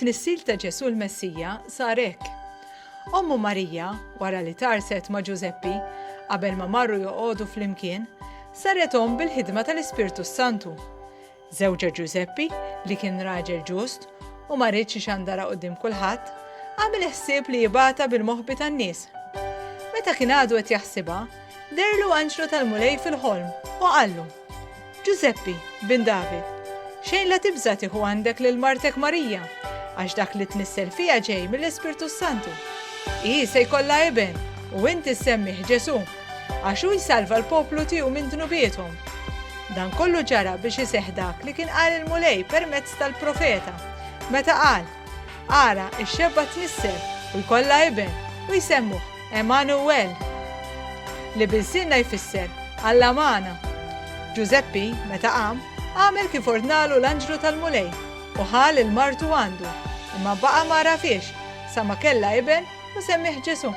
it-tnissil ta' Ġesu l-Messija sar hekk. Ommu Marija, wara li tarset ma' Giuseppi, qabel ma marru joqogħdu flimkien, sarethom bil-ħidma tal-Ispirtu Santu. Żewġa Giuseppi, li kien raġel ġust u ma rridx ixandara quddiem kulħadd, għamel ħsieb li jibata bil-moħbi tan-nies. Meta kien għadu qed jaħsibha, derlu anġlu tal-mulej fil-ħolm u qallu: Giuseppi, bin David, xejn la tibża tieħu għandek lil martek Marija, għax dak li tnissel fiha ġej mill-Ispirtu Santu. Hi se jkollha iben u inti semmih Ġesu, għax hu jsalva l-poplu tiegħu minn dnubiethom. Dan kollu ġara biex iseħħ dak li kien qal il-mulej permezz tal-profeta, meta qal: Ara x-xebba tnissel u jkollha iben u jsemmuh Emanuel, li bil-sinna jfisser Alla magħna. Giuseppi, meta qam, għamel kif ordnalu l-anġlu tal-mulej u ħal il-martu għandu, imma baqa' ma rafiex sa ma kellha iben u semmih Ġesu.